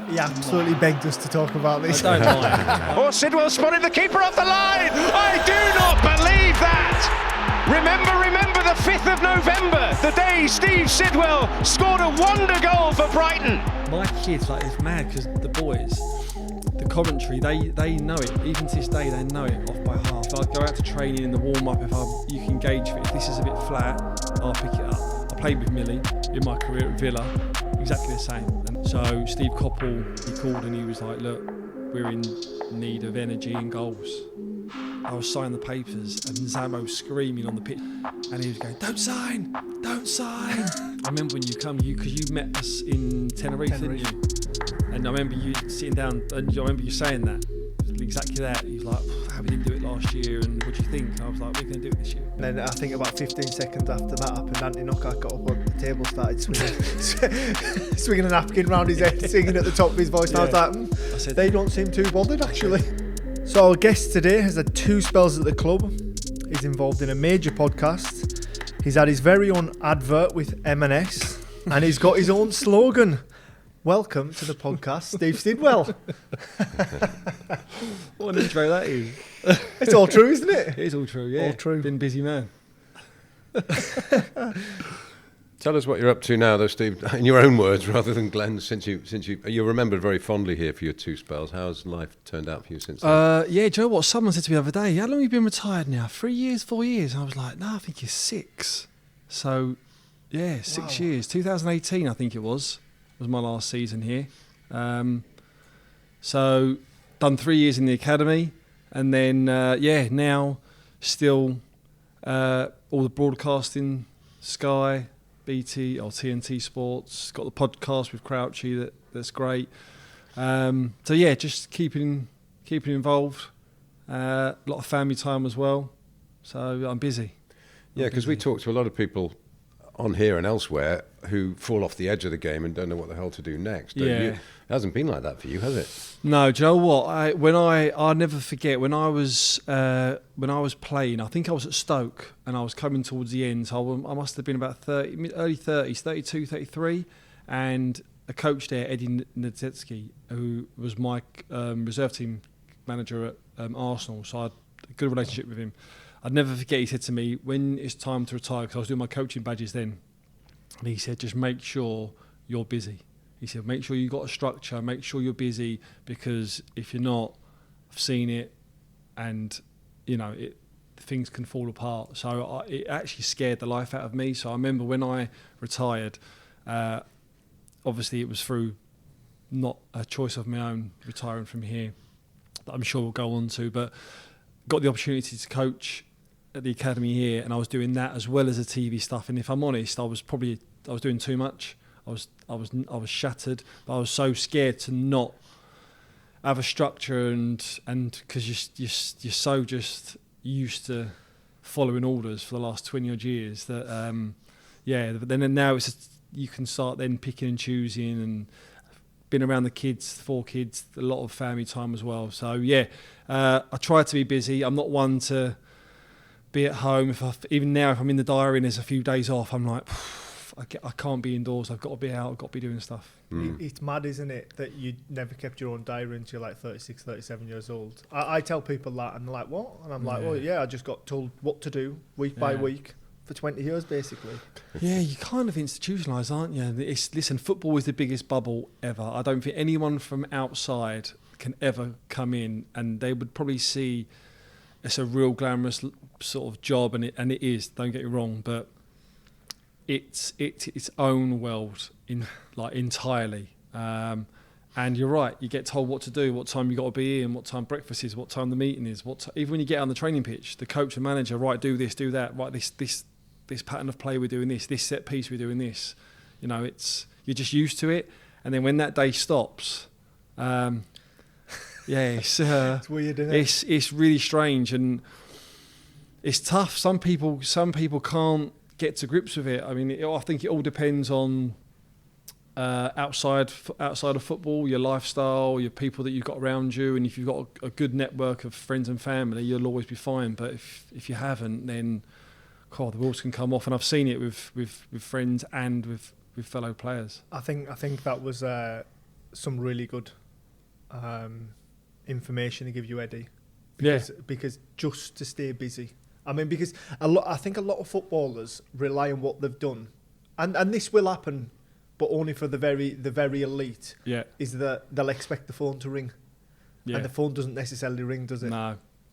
He absolutely begged us to talk about this. I don't mind. Oh, Sidwell spotted the keeper off the line. I do not believe that. Remember the 5th of November, the day Steve Sidwell scored a Wondergoal for Brighton. My kids, it's mad because the boys, the commentary, they know it. Even to this day, they know it off by heart. If I go out to training in the warm-up, you can gauge it. If this is a bit flat, I'll pick it up. I played with Millie in my career at Villa, exactly the same. And so Steve Coppell, he called and he was like, look, we're in need of energy and goals. I was signing the papers and Zammo screaming on the pitch and he was going, don't sign. I remember when you because you met us in Tenerife, didn't you? And I remember you sitting down and I remember you saying that, exactly that. He was like, how we didn't do it last year and what do you think? And I was like, we're going to do it this year. And then I think about 15 seconds after that happened, Anthony Knockout got up on the table, started swinging a napkin round his head, singing at the top of his voice. Yeah. And I was like, they don't seem too bothered actually. So our guest today has had 2 spells at the club. He's involved in a major podcast. He's had his very own advert with M&S and he's got his own slogan. Welcome to the podcast, Steve Sidwell. What an intro that is. It's all true, isn't it? It is all true, yeah. All true. Been a busy man. Tell us what you're up to now, though, Steve, in your own words rather than Glenn's. Since you're remembered very fondly here for your 2 spells. How's life turned out for you since then? Yeah, do you know what? Someone said to me the other day, how long have you been retired now? 3 years, 4 years? And I was like, no, I think it's 6. So, yeah, 6 years. 2018, I think it was my last season here. So, done 3 years in the academy. And then, now still all the broadcasting, Sky, BT or TNT Sports, got the podcast with Crouchy that's great. Just keeping involved. A lot of family time as well. So I'm busy. Yeah, because we talk to a lot of people on here and elsewhere who fall off the edge of the game and don't know what the hell to do next. It hasn't been like that for you, has it? No, do you know what? I'll never forget when I was playing. I think I was at Stoke and I was coming towards the end. So I must have been about early 30s, 32, 33, and a coach there, Eddie Nadzetsky, who was my reserve team manager at Arsenal. So I had a good relationship with him. I'd never forget, he said to me, when it's time to retire, because I was doing my coaching badges then, and he said, just make sure you're busy. He said, make sure you've got a structure, make sure you're busy, because if you're not, I've seen it, and, things can fall apart. So it actually scared the life out of me. So I remember when I retired, obviously it was through not a choice of my own, retiring from here, that I'm sure we'll go on to, but got the opportunity to coach at the academy here, and I was doing that as well as the TV stuff. And if I'm honest, I was doing too much. I was shattered, but I was so scared to not have a structure and because you're so just used to following orders for the last 20 odd years that but then now it's just, you can start then picking and choosing, and been around the kids, 4 kids, a lot of family time as well. So I try to be busy. I'm not one to be at home. Even now, if I'm in the diary and there's a few days off, I'm like, I can't be indoors. I've got to be out. I've got to be doing stuff. It's mad, isn't it, that you never kept your own diary until you're like 36, 37 years old. I tell people that and they're like, what? And I'm like, well, yeah, I just got told what to do week by week for 20 years, basically. Yeah, you're kind of institutionalised, aren't you? Listen, football is the biggest bubble ever. I don't think anyone from outside can ever come in and they would probably see it's a real glamorous sort of job, and it is, don't get me wrong, but it's its own world entirely. And you're right, you get told what to do, what time you got to be in, what time breakfast is, what time the meeting is, even when you get on the training pitch, the coach and manager, right, do this, do that, right, this pattern of play we're doing this set piece we're doing this. You're just used to it, and then when that day stops, it's weird, isn't it? It's really strange and it's tough. Some people can't get to grips with it. I mean, I think it all depends on outside of football, your lifestyle, your people that you've got around you, and if you've got a good network of friends and family, you'll always be fine. But if you haven't, then the wheels can come off, and I've seen it with friends and with fellow players. I think that was some really good information to give you, Eddie. Because just to stay busy. I mean, because I think a lot of footballers rely on what they've done, and this will happen, but only for the very elite. Yeah. Is that they'll expect the phone to ring, and the phone doesn't necessarily ring, does it?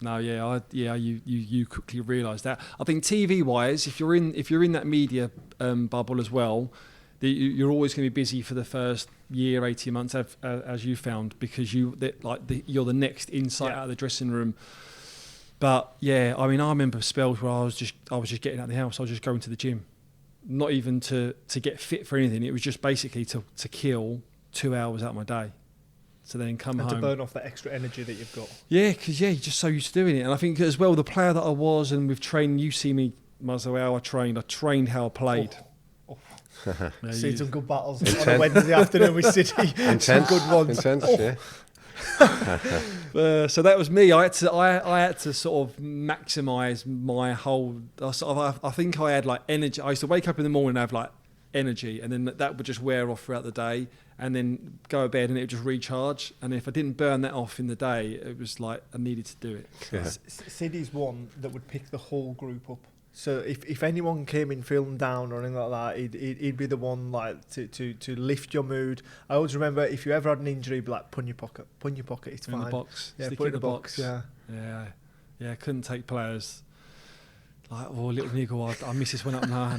No, you quickly realise that. I think TV wise, if you're in that media bubble as well, you're always going to be busy for the first year, 18 months, as you found, because you're the next insight out of the dressing room. But yeah, I mean, I remember spells where I was just getting out of the house. I was just going to the gym, not even to get fit for anything. It was just basically to kill 2 hours out of my day. To then come home. And to burn off that extra energy that you've got. Yeah, because you're just so used to doing it. And I think as well, the player that I was, and with training, you see me, Muzzo, how I trained how I played. Seen some good battles on a Wednesday afternoon with City. Intense, some good ones. yeah. So that was me. I had to sort of maximise my whole. I think I had like energy. I used to wake up in the morning and have like energy, and then that would just wear off throughout the day, and then go to bed and it would just recharge. And if I didn't burn that off in the day, it was like I needed to do it. Yeah. Siddy's one that would pick the whole group up. So if anyone came in feeling down or anything like that, he'd be the one like to lift your mood. I always remember if you ever had an injury, he'd be like, put in your pocket, it's fine. In the box. Yeah, Stick put it in the box. Yeah. I couldn't take players like, little niggle, I miss this one up. No.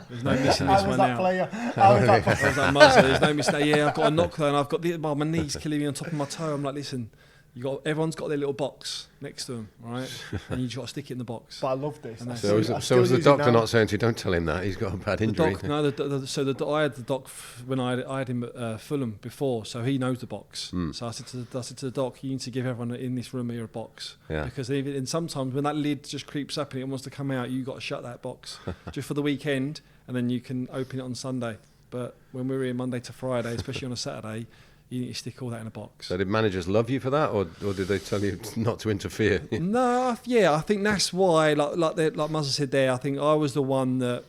There's no missing this one out. How was that player? I was like, Muzzo, there's no mistake. Yeah, I've got a knock there, and I've got my knees killing me on top of my toe. I'm like, listen, everyone's got their little box next to them, right? And you just got to stick it in the box. But I love this. So was the doctor not saying to you, don't tell him that, he's got a bad injury? I had the doc when I had him at Fulham before, so he knows the box. So I said to the doc, you need to give everyone in this room here a box. Yeah. Because and sometimes when that lid just creeps up and it wants to come out, you've got to shut that box just for the weekend, and then you can open it on Sunday. But when we're here Monday to Friday, especially on a Saturday, you need to stick all that in a box. So did managers love you for that, or did they tell you not to interfere? No, I think that's why, like Muzzo said there, I think I was the one that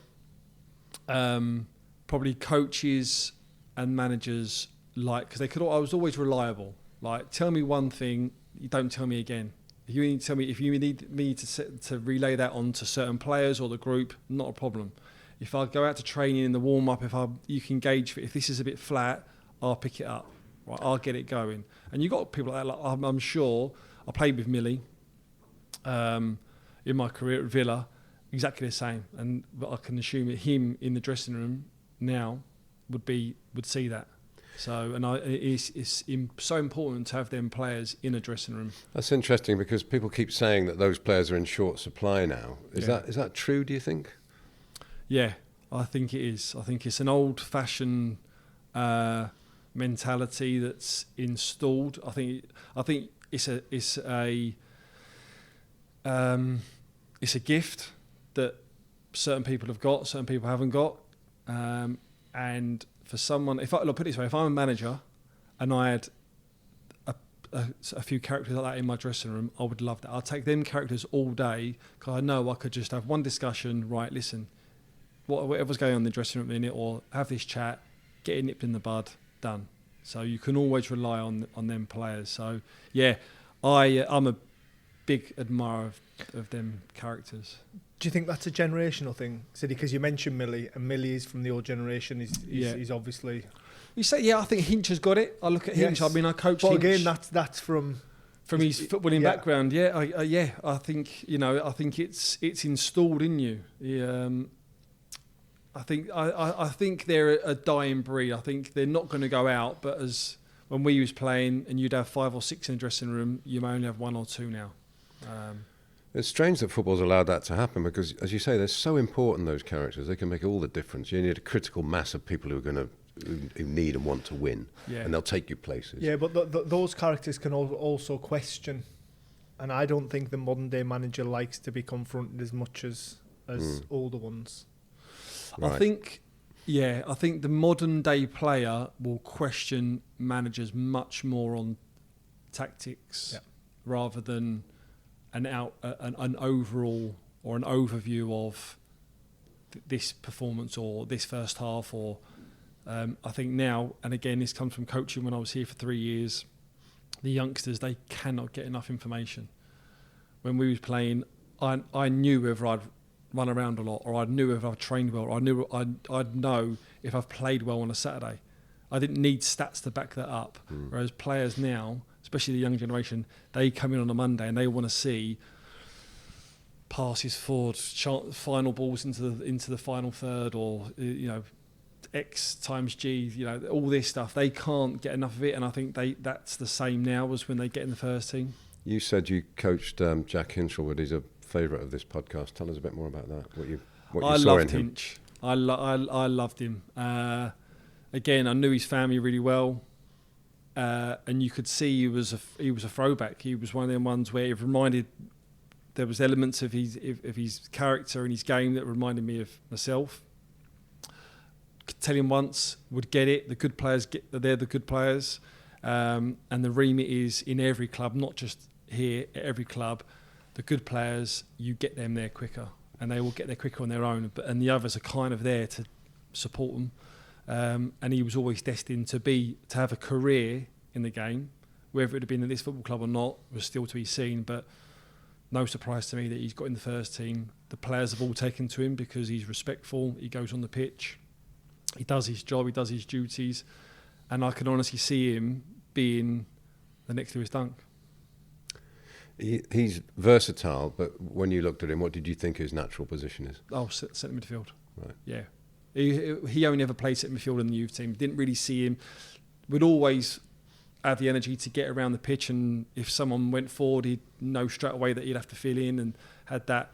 probably coaches and managers because I was always reliable. Like, tell me one thing, you don't tell me again. If you need me to relay that on to certain players or the group, not a problem. If I go out to training in the warm up, you can gauge if this is a bit flat, I'll pick it up. Right, I'll get it going. And you got people like that. Like, I'm sure I played with Millie in my career at Villa, exactly the same. But I can assume that him in the dressing room now would see that. So, it's so important to have them players in a dressing room. That's interesting because people keep saying that those players are in short supply now. Is that true? Do you think? Yeah, I think it is. I think it's an old-fashioned mentality that's installed. I think it's a gift that certain people have got, certain people haven't got, and for someone, I'll put it this way, if I'm a manager and I had a few characters like that in my dressing room, I would love that. I'll take them characters all day because I know I could just have one discussion. Right, listen, whatever's going on in the dressing room in it, or have this chat, get it nipped in the bud. Done. So you can always rely on them players. So yeah, I'm a big admirer of them characters. Do you think that's a generational thing, Siddy? Because you mentioned Millie, and Millie is from the old generation. He's obviously. You say I think Hinch has got it. I look at Hinch. I mean, I coach Hinch. But again, that's from his footballing background. Yeah, I think I think it's installed in you. I think they're a dying breed. I think they're not going to go out. But as when we was playing, and you'd have 5 or 6 in the dressing room, you may only have 1 or 2 now. It's strange that football's allowed that to happen because, as you say, they're so important, those characters. They can make all the difference. You need a critical mass of people who need and want to win, and they'll take you places. Yeah, but those characters can also question, and I don't think the modern day manager likes to be confronted as much as older ones. Right. I think the modern day player will question managers much more on tactics rather than an overall or an overview of this performance or this first half or I think now, and again, this comes from coaching when I was here for 3 years, the youngsters, they cannot get enough information. When we was playing, I knew whether I'd run around a lot, or I knew if I've trained well, or I'd know if I've played well on a Saturday. I didn't need stats to back that up. Whereas players now, especially the young generation, they come in on a Monday and they want to see passes forward, final balls into the final third, or X times G, all this stuff. They can't get enough of it, and I think that's the same now as when they get in the first team. You said you coached Jack Hinshelwood. He's a favourite of this podcast. Tell us a bit more about that. What you saw in him. Hinch. I loved him. Again, I knew his family really well, and you could see he was a throwback. He was one of them ones where it reminded. There was elements of his character and his game that reminded me of myself. Could tell him once, would get it. The good players they're the good players, and the remit is in every club, not just here. At every club, the good players, you get them there quicker, and they will get there quicker on their own. And the others are kind of there to support them. And he was always destined to have a career in the game, whether it had been in this football club or not was still to be seen. But no surprise to me that he's got in the first team. The players have all taken to him because he's respectful. He goes on the pitch. He does his job. He does his duties. And I can honestly see him being the next Lewis Dunk. He's versatile, but when you looked at him, what did you think his natural position is? Oh, centre midfield. Right. Yeah. He only ever played centre midfield in the youth team. Didn't really see him. Would always have the energy to get around the pitch, and if someone went forward, he'd know straight away that he'd have to fill in, and had that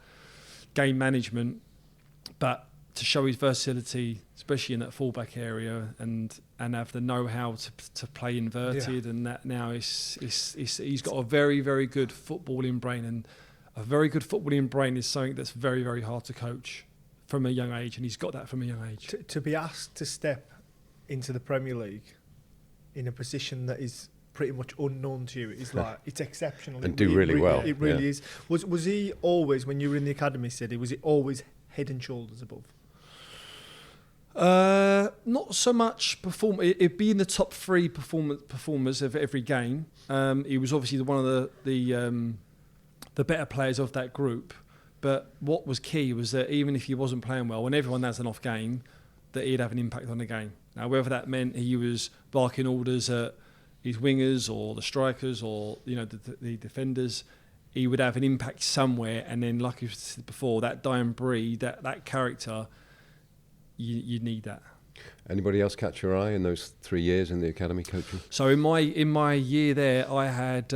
game management. But to show his versatility, especially in that fullback area, and have the know-how to play inverted, and that now he's got a very, very good footballing brain, and a very good footballing brain is something that's very, very hard to coach from a young age, and he's got that from a young age. To be asked to step into the Premier League in a position that is pretty much unknown to you is like, it's exceptional. And do really well. It really is. Was he always, when you were in the academy, Sid, was it always head and shoulders above? Not so much it'd be in the top 3 performers of every game. He was obviously one of the better players of that group. But what was key was that even if he wasn't playing well, when everyone has an off game, that he'd have an impact on the game. Now, whether that meant he was barking orders at his wingers or the strikers or the defenders, he would have an impact somewhere. And then, like you said before, that dying breed, that character, you need that. Anybody else catch your eye in those 3 years in the academy coaching? So in my year there, I had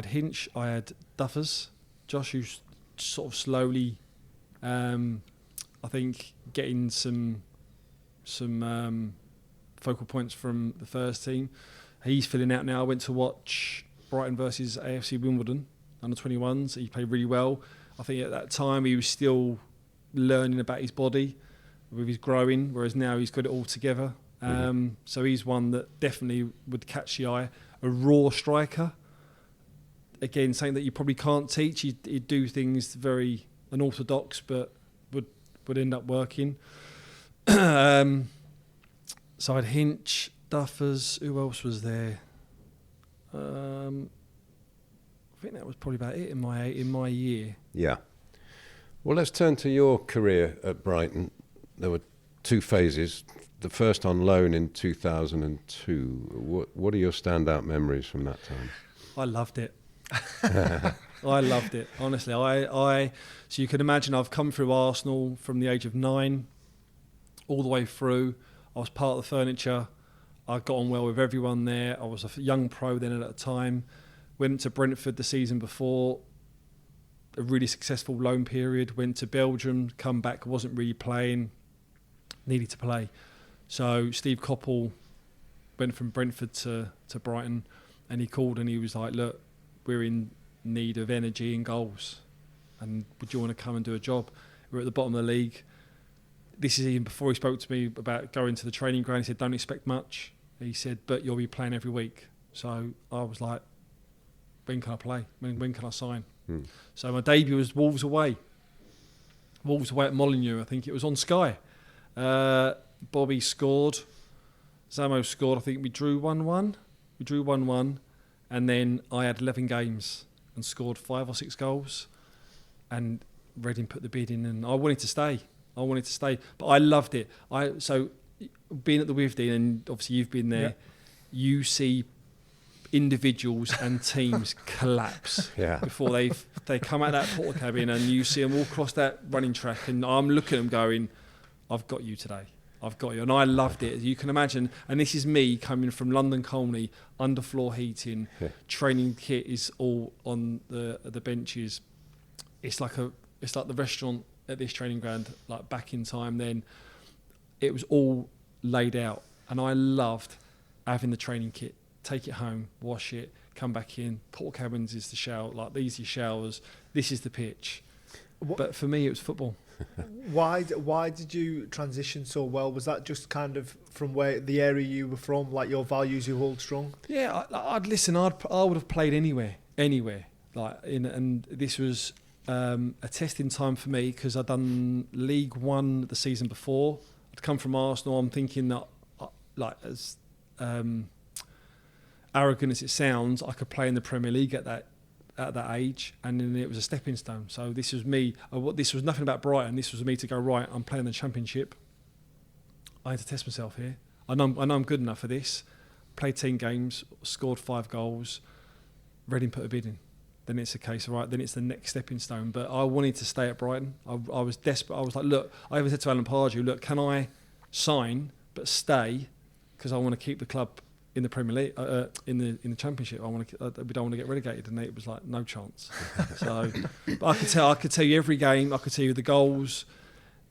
Hinch, I had Duffers, Josh, who's sort of slowly, I think, getting some focal points from the first team. He's filling out now. I went to watch Brighton versus AFC Wimbledon under 21s. He played really well. I think at that time he was still learning about his body with his growing, whereas now he's got it all together. So he's one that definitely would catch the eye. A raw striker. Again, something that you probably can't teach. He'd do things very unorthodox, but would end up working. So I'd Hinch, Duffers. Who else was there? I think that was probably about it in my year. Yeah. Well, let's turn to your career at Brighton. There were 2 phases. The first on loan in 2002. What are your standout memories from that time? I loved it. I loved it, honestly. So you can imagine, I've come through Arsenal from the age of 9 all the way through. I was part of the furniture. I got on well with everyone there. I was a young pro then at the time. Went to Brentford the season before, a really successful loan period. Went to Belgium, come back, wasn't really playing, needed to play. So Steve Coppell went from Brentford to Brighton, and he called and he was like, look, we're in need of energy and goals, and would you want to come and do a job? We're at the bottom of the league. This is even before he spoke to me about going to the training ground. He said, don't expect much. He said, but you'll be playing every week. So I was like, when can I play? When can I sign? So my debut was Wolves away at Molineux. I think it was on Sky. Bobby scored. Zamo scored. I think we drew 1-1. And then I had 11 games and scored 5 or 6 goals. And Reading put the bid in, and I wanted to stay. But I loved it. So being at the Withdean, and obviously you've been there, you see individuals and teams collapse before they come out that porta cabin, and you see them all cross that running track, and I'm looking at them going, I've got you today. I've got you. And I loved it. You can imagine, and this is me coming from London Colney, underfloor heating, training kit is all on the benches. It's like the restaurant at this training ground, like back in time then. It was all laid out, and I loved having the training kit. Take it home, wash it, come back in. Porta cabins is the shower, like these are your showers. This is the pitch. But for me, it was football. Why did you transition so well? Was that just kind of from where the area you were from, like your values you hold strong? Yeah, I'd listen. I would have played anywhere. And this was a testing time for me because I'd done League One the season before. I'd come from Arsenal. I'm thinking that, like as arrogant as it sounds, I could play in the Premier League at that age, and then it was a stepping stone. So this was me. This was nothing about Brighton. This was me to go, right, I'm playing the Championship. I had to test myself here. I know I'm good enough for this. Played 10 games, scored 5 goals. Reading put a bid in. Then it's a case of, right, then it's the next stepping stone. But I wanted to stay at Brighton. I was desperate. I was like, look, I even said to Alan Pardew, look, can I sign but stay because I want to keep the club in the Premier League, in the Championship. We don't want to get relegated, and it was like no chance. So, but I could tell you every game. I could tell you the goals.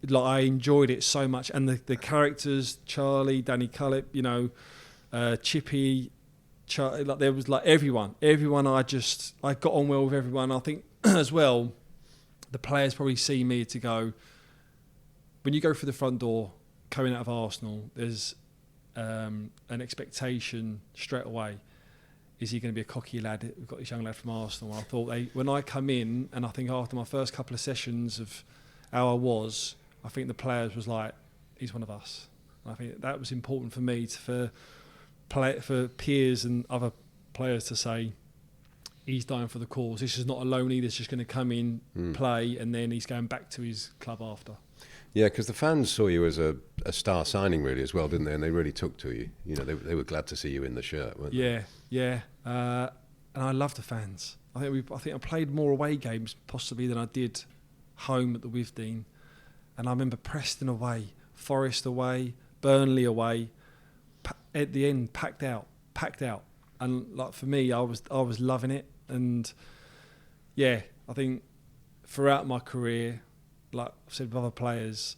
Like I enjoyed it so much, and the characters, Charlie, Danny Cullip, Chippy, like there was like everyone. I got on well with everyone. I think as well, the players probably see me to go. When you go through the front door, coming out of Arsenal, there's an expectation straight away. Is he going to be a cocky lad? We've got this young lad from Arsenal. I thought when I come in, and I think after my first couple of sessions of how I was, I think the players was like, he's one of us. And I think that was important for me for peers and other players to say, he's dying for the cause. This is not a loanee that's just going to come in, play, and then he's going back to his club after. Yeah, because the fans saw you as a star signing really as well, didn't they? And they really took to you. They were glad to see you in the shirt, weren't they? Yeah. And I love the fans. I think I played more away games possibly than I did home at the Withdean. And I remember Preston away, Forest away, Burnley away. At the end, packed out. And like for me, I was loving it. And yeah, I think throughout my career, like I've said with other players,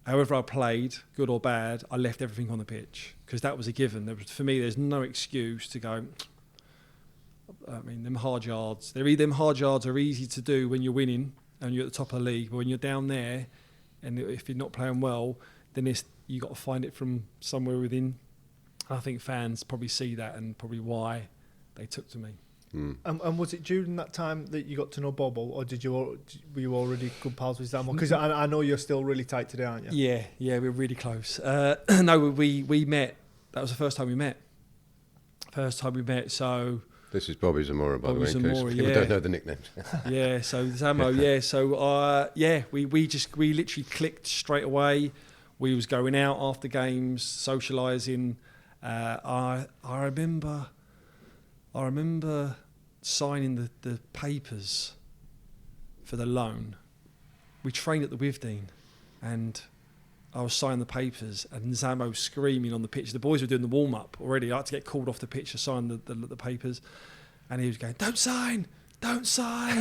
however I played, good or bad, I left everything on the pitch because that was a given. For me, there's no excuse to go. I mean, them hard yards. Them hard yards are easy to do when you're winning and you're at the top of the league. But when you're down there, and if you're not playing well, then you got to find it from somewhere within. I think fans probably see that and probably why they took to me. And was it during that time that you got to know Bobble, or were you already good pals with Zamo? Because I know you're still really tight today, aren't you? Yeah, we're really close. No, we met. That was the first time we met. So this is Bobby Zamora, by the way, in case people don't know the nicknames. Yeah, so Zamo, we literally clicked straight away. We was going out after games, socialising. I remember signing the papers for the loan. We trained at the Withdean, and I was signing the papers, and Zamo screaming on the pitch. The boys were doing the warm-up already. I had to get called off the pitch to sign the papers, and he was going, "Don't sign, don't sign."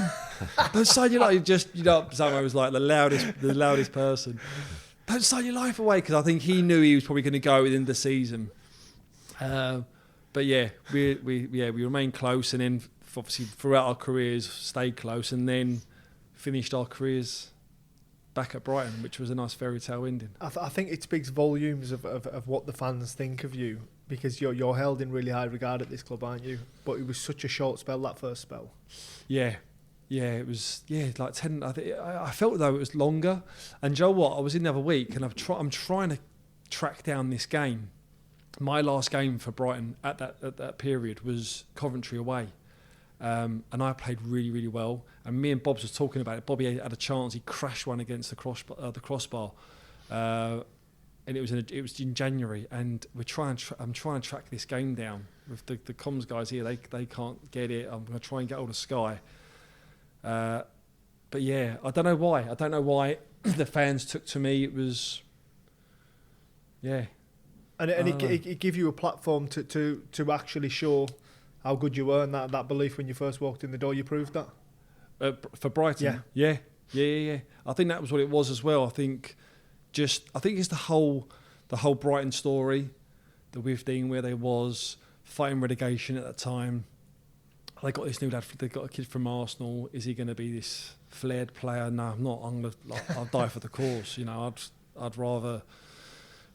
You're like Zamo was like the loudest person. Don't sign your life away, because I think he knew he was probably going to go within the season. But yeah, we remained close, and then obviously throughout our careers stayed close, and then finished our careers back at Brighton, which was a nice fairy tale ending. I think it speaks volumes of what the fans think of you, because you're held in really high regard at this club, aren't you? But it was such a short spell, that first spell. Yeah, it was like 10. I felt though it was longer. And Joe, I was in the other week, and I'm trying to track down this game my last game for Brighton at that period was Coventry away. And I played really, really well. And me and Bobs was talking about it. Bobby had a chance. He crashed one against the crossbar. And it was in January. And I'm trying to track this game down with the comms guys here. They can't get it. I'm going to try and get hold of Sky. But yeah, I don't know why the fans took to me. It was, yeah. And it gave you a platform to actually show how good you were, and that belief when you first walked in the door. You proved that for Brighton. Yeah. I think that was what it was as well. I think it's the whole Brighton story, the Withdean where they was fighting relegation at that time. They got this new lad. They got a kid from Arsenal. Is he going to be this flared player? No, I'm not. I'll die for the cause. I'd rather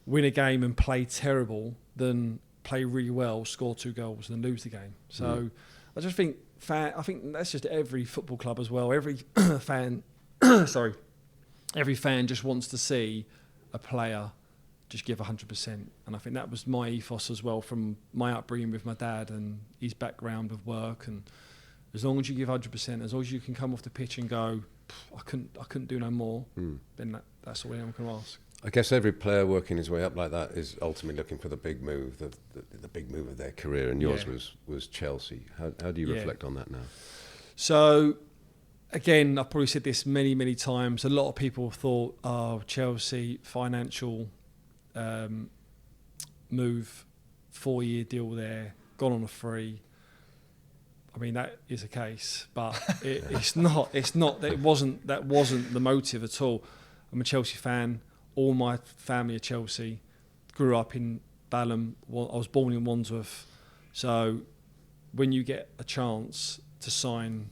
win a game and play terrible than play really well, score 2 goals, and lose the game. So I just think I think that's just every football club as well. Every fan, every fan just wants to see a player just give 100%. And I think that was my ethos as well from my upbringing with my dad and his background of work. And as long as you give 100%, as long as you can come off the pitch and go, I couldn't do no more, then that's all anyone can ask. I guess every player working his way up like that is ultimately looking for the big move, the big move of their career, and yours was Chelsea. How do you reflect on that now? So, again, I've probably said this many, many times. A lot of people thought, Chelsea, financial move, 4-year deal there, gone on a free. I mean, that is a case, but it's not. That wasn't the motive at all. I'm a Chelsea fan. All my family are Chelsea. Grew up in Balham. I was born in Wandsworth. So when you get a chance to sign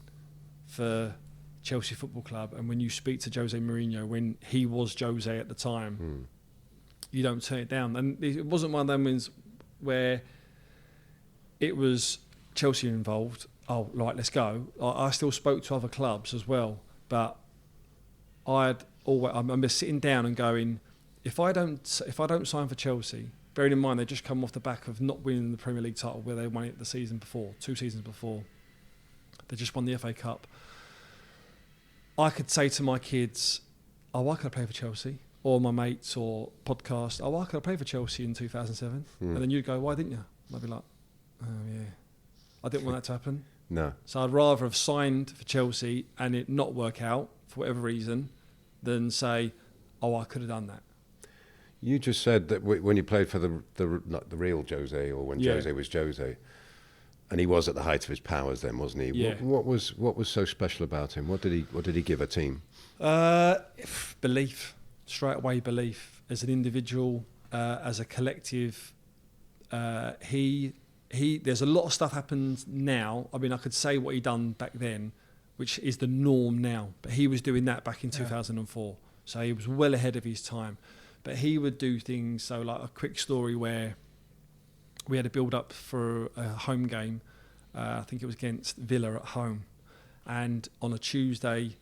for Chelsea Football Club, and when you speak to Jose Mourinho, when he was Jose at the time, you don't turn it down. And it wasn't one of them ones where it was Chelsea involved. Oh, right, let's go. I still spoke to other clubs as well, but I remember sitting down and going, if I don't sign for Chelsea, bearing in mind they just come off the back of not winning the Premier League title where they won it the season before, 2 seasons before. They just won the FA Cup. I could say to my kids, why can I play for Chelsea? Or my mates or podcast, why can I play for Chelsea in 2007? And then you'd go, why didn't you? And I'd be like, oh yeah, I didn't want that to happen. No. So I'd rather have signed for Chelsea and it not work out for whatever reason than say, I could have done that. You just said that when you played for not the real Jose, or when Jose was Jose, and he was at the height of his powers then, wasn't he? Yeah. What was so special about him? What did he give a team? Belief, straight away belief as an individual, as a collective. There's a lot of stuff happens now. I mean, I could say what he done back then, which is the norm now. But he was doing that back in 2004. So he was well ahead of his time. But he would do things, so like a quick story where we had a build-up for a home game. I think it was against Villa at home. And on a Tuesday,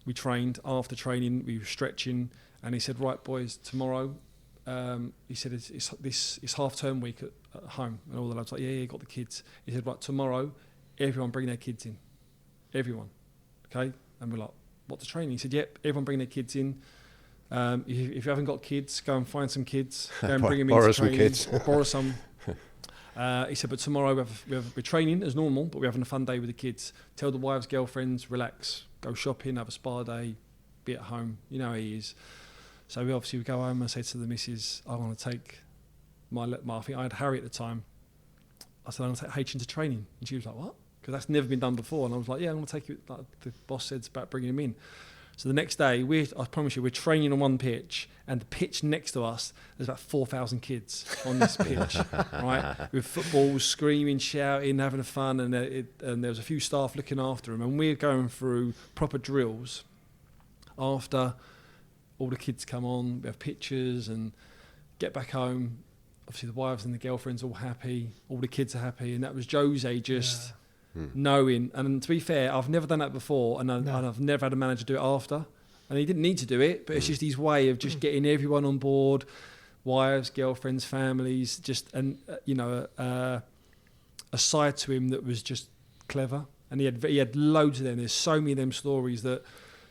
we trained. After training, we were stretching. And he said, right, boys, tomorrow, he said, it's half-term week at home. And all the lads were like, yeah, got the kids. He said, right, tomorrow, everyone bring their kids in. Everyone, okay? And we're like, what to train? He said, yep, everyone bring their kids in. If you haven't got kids, go and find some kids. Go and bring them in to train. Borrow some kids. Or borrow some. He said, but tomorrow we're training as normal, but we're having a fun day with the kids. Tell the wives, girlfriends, relax, go shopping, have a spa day, be at home. You know how he is. So we go home and I say to the missus, I want to take my I think I had Harry at the time. I said, I want to take H into training. And she was like, what? Because that's never been done before. And I was like, yeah, I'm going to take you, like the boss said about bringing him in. So the next day, I promise you, we're training on one pitch, and the pitch next to us, there's about 4,000 kids on this pitch, right? With footballs, screaming, shouting, having fun, and there was a few staff looking after them. And we're going through proper drills. After all the kids come on, we have pictures and get back home. Obviously, the wives and the girlfriends all happy, all the kids are happy, and that was Jose just... knowing, and to be fair, I've never done that before, and I've never had a manager do it after, and he didn't need to do it, but it's just his way of just getting everyone on board. wives, girlfriends, families, just a side to him that was just clever, and he had loads of them. There's so many of them stories that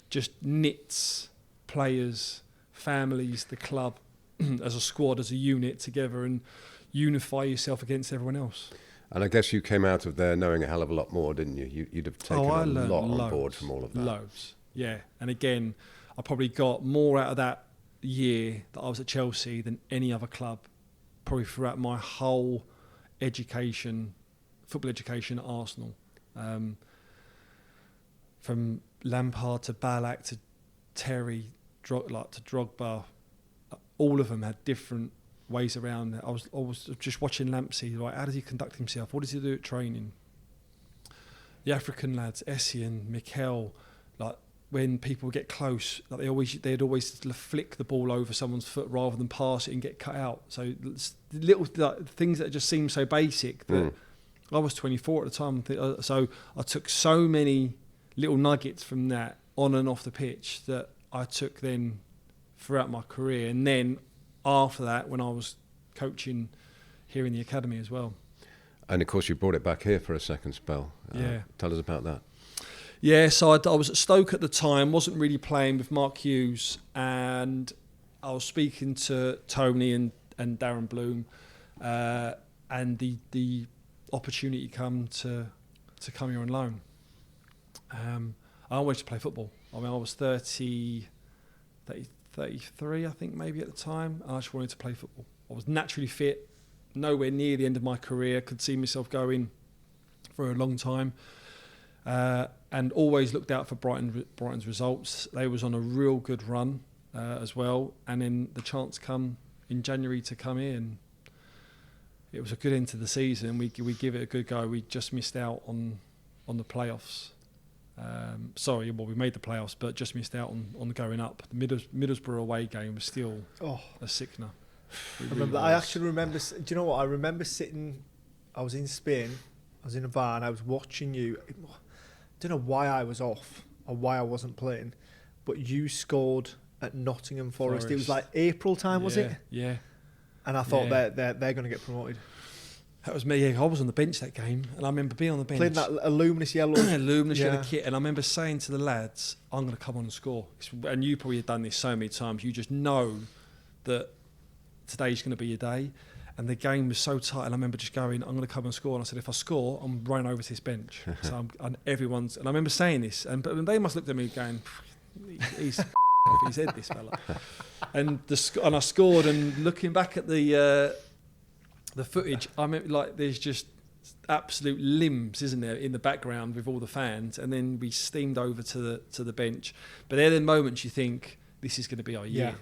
just knits players, families, the club as a squad, as a unit together, and unify yourself against everyone else. And I guess you came out of there knowing a hell of a lot more, didn't you? You'd have taken a lot on board from all of that. Loads, yeah. And again, I probably got more out of that year that I was at Chelsea than any other club, probably throughout my whole football education at Arsenal. From Lampard to Ballack to Terry, to Drogba, all of them had different ways around. I was just watching Lampsey, like, how does he conduct himself? What does he do at training? The African lads, Essien, Mikel, like, when people get close, like they'd always flick the ball over someone's foot rather than pass it and get cut out. So little things that just seem so basic. That I was 24 at the time, so I took so many little nuggets from that on and off the pitch that I took then throughout my career, and then after that when I was coaching here in the academy as well. And of course you brought it back here for a second spell. Tell us about that. Yeah, so I was at Stoke at the time, wasn't really playing with Mark Hughes, and I was speaking to Tony and Darren Bloom, and the opportunity come to come here on loan. I wanted to play football. I mean, I was 33, I think, maybe at the time, and I just wanted to play football. I was naturally fit, nowhere near the end of my career, could see myself going for a long time. And always looked out for Brighton's results. They was on a real good run as well, and then the chance come in January to come in. It was a good end to the season. We give it a good go. We just missed out on the playoffs. We made the playoffs, but just missed out on going up. The Middlesbrough away game was still a sickener. I actually remember. Do you know what? I remember sitting. I was in Spain. I was in a van. I was watching you. I don't know why I was off or why I wasn't playing, but you scored at Nottingham Forest. It was like April time, was it? Yeah. And I thought they're going to get promoted. That was me. Yeah, I was on the bench that game, and I remember being on the bench. Playing that luminous yellow. Yellow kit, and I remember saying to the lads, "I'm going to come on and score." And you probably have done this so many times. You just know that today's going to be your day. And the game was so tight, and I remember just going, "I'm going to come and score." And I said, "If I score, I'm running over to this bench." So and I remember saying this, but they must look at me going, "He's off his head, this fella." And I scored. And looking back at the footage, I mean, like, there's just absolute limbs, isn't there, in the background with all the fans. And then we steamed over to the bench. But they're the moments you think this is going to be our year.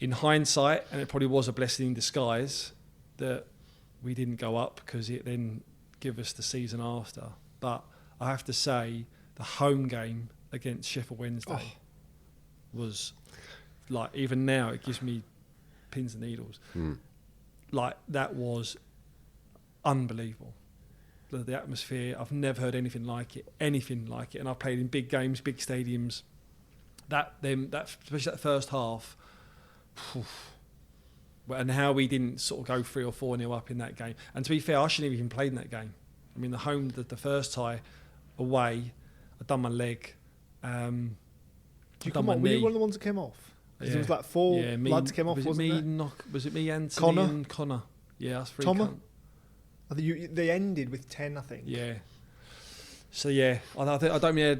In hindsight, and it probably was a blessing in disguise that we didn't go up, because it then gave us the season after. But I have to say, the home game against Sheffield Wednesday was, like, even now it gives me pins and needles. Like, that was unbelievable. The atmosphere, I've never heard anything like it. And I've played in big games, big stadiums. Especially that first half. And how we didn't sort of go 3 or 4-0 up in that game. And to be fair, I shouldn't have even played in that game. I mean, the first tie away, I'd done my leg. Were you one of the ones that came off? There was like 4 lads came off, wasn't there? Was it me, Anthony, and Connor? Yeah, that's 3. Thomas? They ended with 10, I think. Yeah. So yeah, I don't know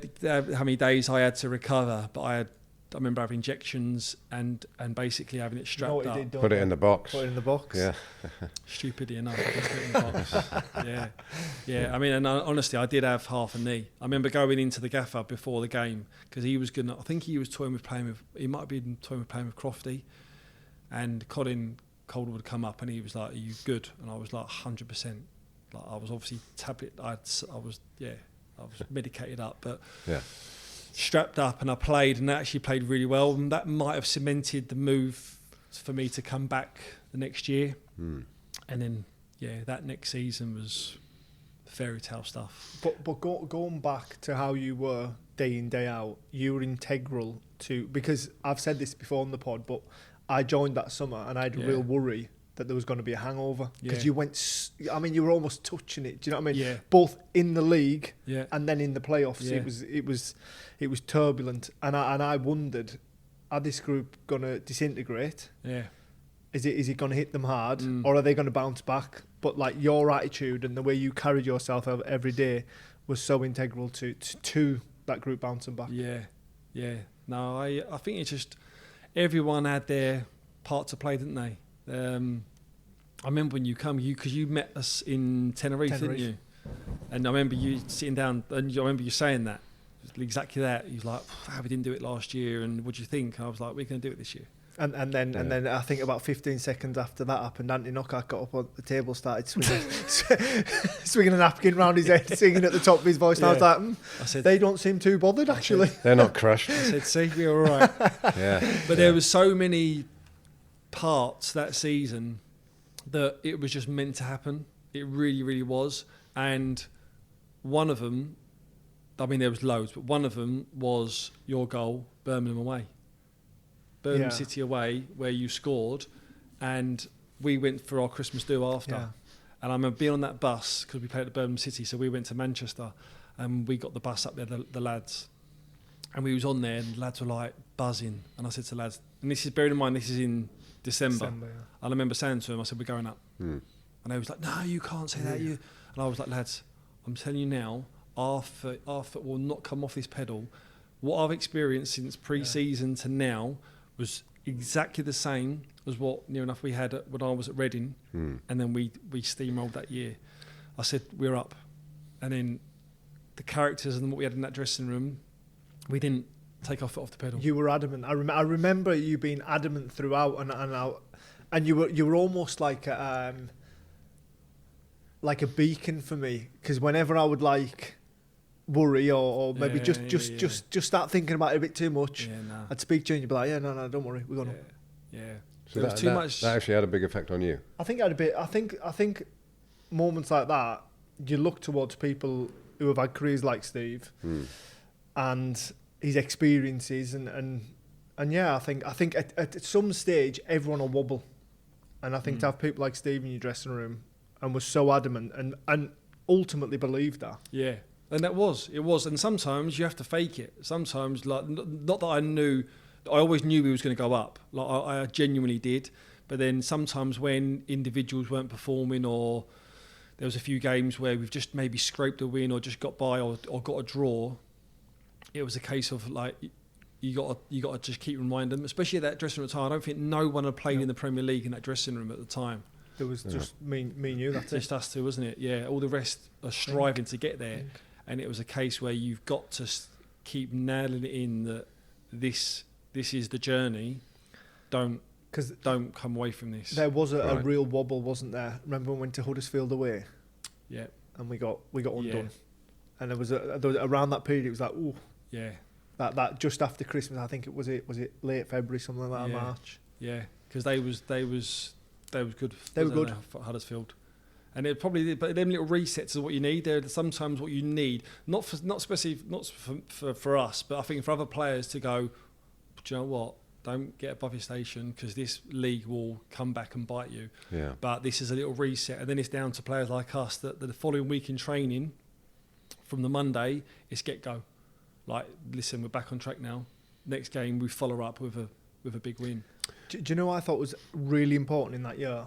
how many days I had to recover, but I remember having injections and basically having it strapped up. Put it in the box. Put it in the box. Yeah. Stupidly enough, I just put it in the box. Yeah. I mean, and honestly, I did have half a knee. I remember going into the gaffer before the game, because he was gonna. I think he was toying with playing with. He might have been toying with playing with Crofty, and Colin Calder would come up and he was like, "Are you good?" And I was like, 100%. Like, I was obviously tablet. I was medicated up, but strapped up, and I played, and actually played really well, and that might have cemented the move for me to come back the next year. And then that next season was fairy tale stuff. But going back to how you were day in, day out, you were integral to, because I've said this before on the pod, but I joined that summer and I had a real worry that there was going to be a hangover because you went. I mean, you were almost touching it. Do you know what I mean? Yeah. Both in the league and then in the playoffs, it was turbulent, and I wondered, are this group going to disintegrate? Yeah. Is it going to hit them hard, or are they going to bounce back? But like your attitude and the way you carried yourself every day was so integral to that group bouncing back. Yeah. No, I think it's just everyone had their part to play, didn't they? I remember when because you met us in Tenerife, didn't you? And I remember you sitting down, and I remember you saying that, exactly that. You was like, we didn't do it last year, and what do you think? I was like, we're going to do it this year. And then I think about 15 seconds after that happened, Anthony Knockaert got up on the table, started swinging a napkin round his head, singing at the top of his voice. And I was like, I said, they don't seem too bothered, actually. They're not crushed. I said, see, we're all right. But there was so many parts that season that it was just meant to happen. It really, really was. And one of them, I mean, there was loads, but one of them was your goal, Birmingham away. Birmingham City away, where you scored, and we went for our Christmas do after. And I remember being on that bus, because we played at Birmingham City, so we went to Manchester, and we got the bus up there, the lads. And we was on there, and the lads were like buzzing. And I said to the lads, and this is, bearing in mind, this is in December. And I remember saying to him, I said, we're going up. And they was like, no, you can't say that. And I was like, lads, I'm telling you now, our foot will not come off this pedal. What I've experienced since pre-season to now was exactly the same as what near enough we had when I was at Reading, and then we steamrolled that year. I said, we're up. And then the characters and what we had in that dressing room, we didn't take our foot off the pedal. You were adamant. I remember you being adamant throughout, and you were almost like a beacon for me, because whenever I would worry or maybe just start thinking about it a bit too much, I'd speak to you and you'd be like, no, don't worry, we're gonna. So there was too much. That actually had a big effect on you. I think it had a bit. I think moments like that, you look towards people who have had careers like Steve, and his experiences, and I think at some stage everyone will wobble, and I think to have people like Steve in your dressing room and was so adamant and ultimately believed that. Yeah. And it was. And sometimes you have to fake it. Sometimes, like, not that I always knew we was going to go up. Like, I genuinely did. But then sometimes when individuals weren't performing, or there was a few games where we've just maybe scraped a win or just got by or got a draw, it was a case of, like, you got to just keep reminding them, especially at that dressing room at the time. I don't think no one had played in the Premier League in that dressing room at the time. There was just me and you, that's just us two, wasn't it? Yeah, all the rest are striving to get there. And it was a case where you've got to keep nailing it in that this is the journey. Don't come away from this. There was a real wobble, wasn't there? Remember when we went to Huddersfield away? Yeah. And we got undone. And there was around that period, it was like, ooh. Yeah. That just after Christmas, I think was it late February, something like that, March. Yeah, because they was good. They were good for Huddersfield. And it probably, but them little resets is what you need. They're sometimes what you need, not for us, but I think for other players to go, do you know what? Don't get above your station, because this league will come back and bite you. Yeah. But this is a little reset, and then it's down to players like us that the following week in training, from the Monday, it's get go. Like, listen, we're back on track now. Next game we follow up with a big win. Do you know what I thought was really important in that year?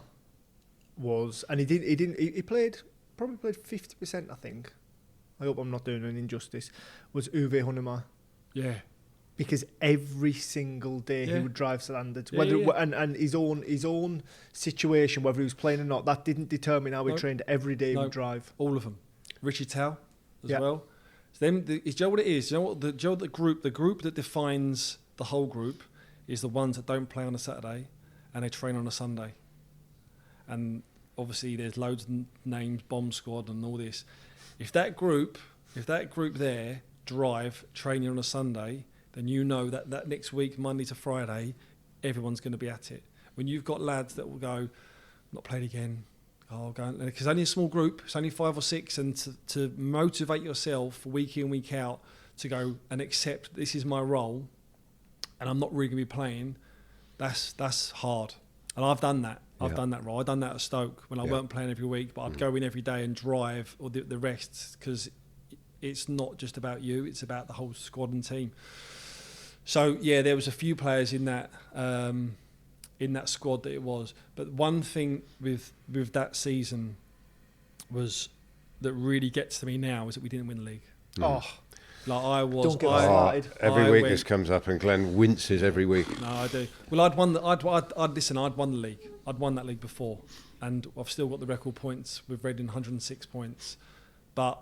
He probably played 50%, I think. I hope I'm not doing an injustice. Was Uwe Hunnemer. Yeah. Because every single day he would drive standards. And his own situation, whether he was playing or not, that didn't determine how he trained. Every day he would drive. All of them. Richie Tao as well. So do you know what it is? Do you know what the group that defines the whole group is the ones that don't play on a Saturday and they train on a Sunday. And obviously there's loads of names, Bomb Squad and all this. If that group there drive training on a Sunday, then you know that next week, Monday to Friday, everyone's going to be at it. When you've got lads that will go, not played again, because it's only a small group, it's only 5 or 6, and to motivate yourself week in, week out to go and accept this is my role and I'm not really going to be playing, That's hard, and I've done that. I've done that role. I've done that at Stoke when I weren't playing every week, but I'd go in every day and drive or the rest, because it's not just about you; it's about the whole squad and team. So yeah, there was a few players in that squad that it was. But one thing with that season was that really gets to me now is that we didn't win the league. Oh, like I was. Don't get started. Every week this comes up, and Glenn winces every week. No, I do. Well, I'd won the league. I'd won that league before, and I've still got the record points with Reading, 106 points. But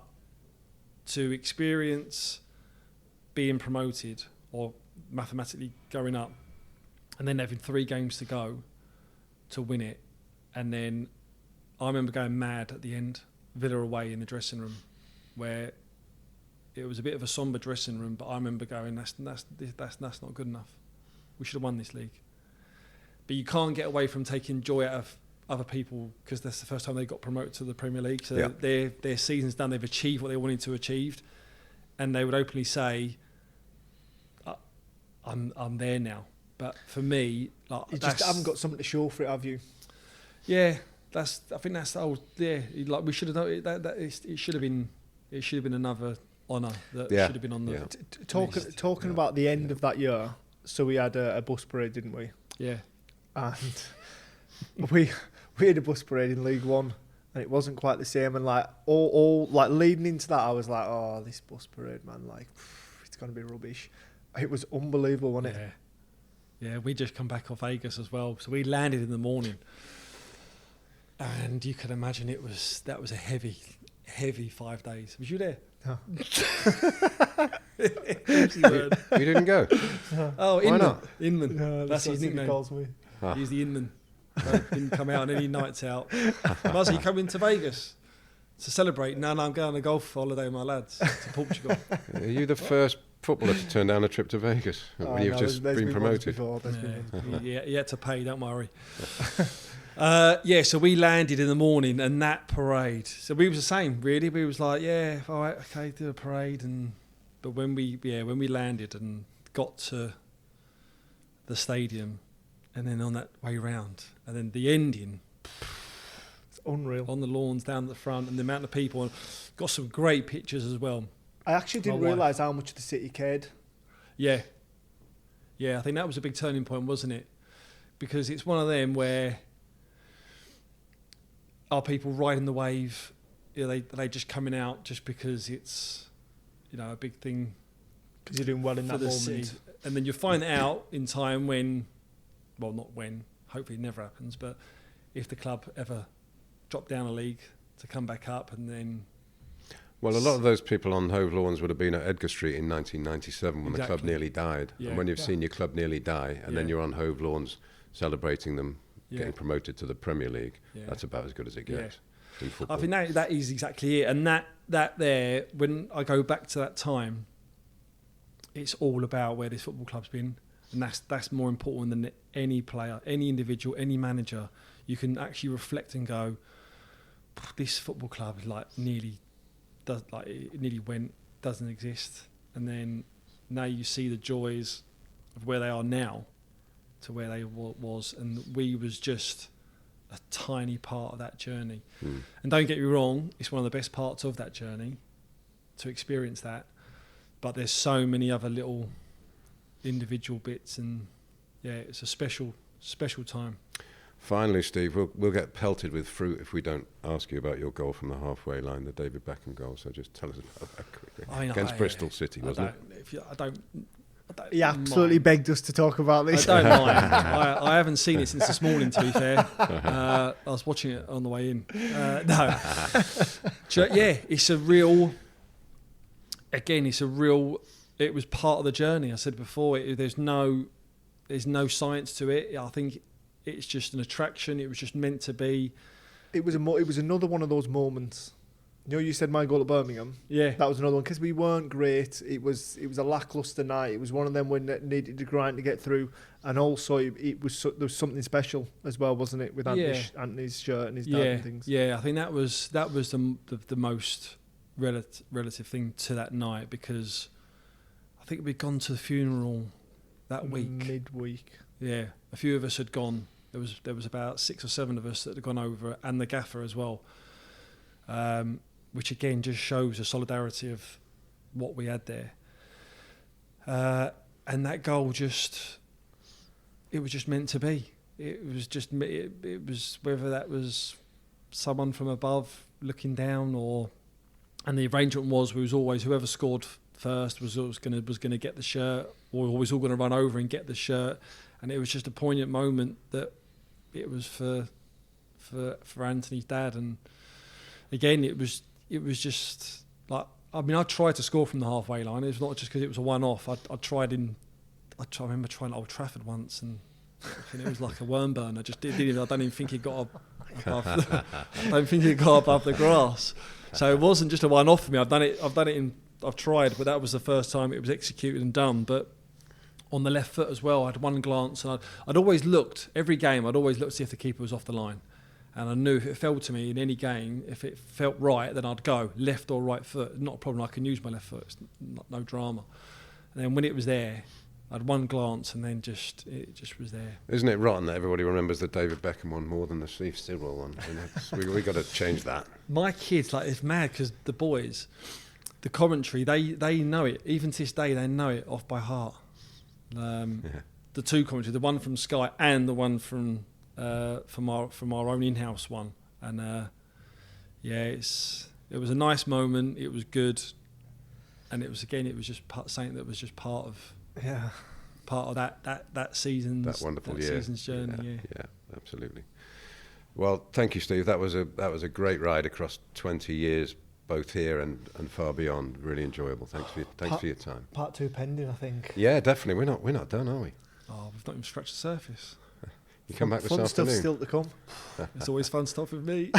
to experience being promoted or mathematically going up, and then having 3 games to go to win it, and then I remember going mad at the end, Villa away in the dressing room, where it was a bit of a sombre dressing room, but I remember going, that's not good enough. We should have won this league. But you can't get away from taking joy out of other people, because that's the first time they got promoted to the Premier League. So their season's done. They've achieved what they wanted to achieve, and they would openly say, "I'm there now." But for me, like, you just haven't got something to show for it, have you? Yeah, I think that's the old. Yeah, like we should have done that. It should have been another honour that should have been on the. Yeah. Talking about the end of that year, so we had a bus parade, didn't we? Yeah. And we had a bus parade in League One, and it wasn't quite the same. And like all like leading into that, I was like, oh, this bus parade, man, like it's gonna be rubbish. It was unbelievable, wasn't it? Yeah, we just come back off Vegas as well, so we landed in the morning, and you can imagine that was a heavy 5 days. Was you there? No. You didn't go? Oh, Why Inman. not? Inman. No, that's his nickname. He calls me. He's the Inman. Didn't come out on any nights out. Muzzy, you coming to Vegas to celebrate? No, I'm going on a golf holiday with my lads to Portugal. Are you the first footballer to turn down a trip to Vegas when you've just been promoted? You had to pay, don't worry. So we landed in the morning, and that parade. So we was the same, really. We was like, yeah, all right, okay, do a parade, but when we landed and got to the stadium, and then on that way round, and then the ending, it's unreal. On the lawns down at the front, and the amount of people, and got some great pictures as well. I actually didn't realise how much the city cared. Yeah, I think that was a big turning point, wasn't it? Because it's one of them where are people riding the wave? They just coming out just because it's a big thing because you're doing well in that moment. City. And then you find out in time when, well, not when, hopefully it never happens, but if the club ever drop down a league to come back up, and then. Well, a lot of those people on Hove Lawns would have been at Edgar Street in 1997 when the club nearly died. Yeah. And when you've seen your club nearly die, and then you're on Hove Lawns celebrating them getting promoted to the Premier League, that's about as good as it gets in football. I think that is exactly it. And that there, when I go back to that time, it's all about where this football club's been. And that's more important than any player, any individual, any manager. You can actually reflect and go, this football club nearly doesn't exist. And then now you see the joys of where they are now to where they was, and we was just a tiny part of that journey. And don't get me wrong, it's one of the best parts of that journey to experience that, but there's so many other little individual bits, and it's a special time. Finally, Steve, we'll get pelted with fruit if we don't ask you about your goal from the halfway line, the David Beckham goal. So just tell us about that quickly. Against Bristol City, wasn't it? He absolutely begged us to talk about this. I don't mind. I haven't seen it since this morning, to be fair. I was watching it on the way in. No. It's a real... Again, it was part of the journey. I said before, there's no science to it. I think it's just an attraction. It was just meant to be. It was another one of those moments. You said my goal at Birmingham. Yeah, that was another one because we weren't great. It was a lacklustre night. It was one of them when it needed to grind to get through, and also there was something special as well, wasn't it, with Anthony's shirt and his dad and things. Yeah, I think that was the most relative thing to that night, because I think we'd gone to the funeral that week. Midweek. Yeah, a few of us had gone. There was about 6 or 7 of us that had gone over, and the gaffer as well, which again just shows the solidarity of what we had there. And that goal it was just meant to be. It was whether that was someone from above looking down, and the arrangement was always whoever scored first was going to get the shirt, or always all going to run over and get the shirt. And it was just a poignant moment that it was for Anthony's dad. And again, it was just like, I mean, I tried to score from the halfway line. It was not just because it was a one-off. I remember trying at Old Trafford once, and it was like a worm burn. I don't even think it got above. I don't think it got above the grass. So it wasn't just a one-off for me. I've tried, but that was the first time it was executed and done. But on the left foot as well, I had one glance, and I'd always looked every game. I'd always looked to see if the keeper was off the line. And I knew if it fell to me in any game, if it felt right, then I'd go left or right foot. Not a problem. I can use my left foot. It's no drama. And then when it was there, I had one glance, and then it just was there. Isn't it rotten that everybody remembers the David Beckham one more than the Steve Sidwell one? We got to change that. My kids, it's mad because the boys, the commentary, they know it. Even to this day, they know it off by heart. The two commentary, the one from Sky and the one from our own in-house one, and it was a nice moment. It was good, and it was just something that was just part of that season's that wonderful year. Season's journey. Yeah, absolutely. Well, thank you, Steve. That was a great ride across 20 years, both here and far beyond. Really enjoyable. Thanks for your time. Part 2 pending, I think. Yeah, definitely. We're not done, are we? Oh, we've not even scratched the surface. You come back this fun afternoon. Stuff still to come. It's always fun stuff with me.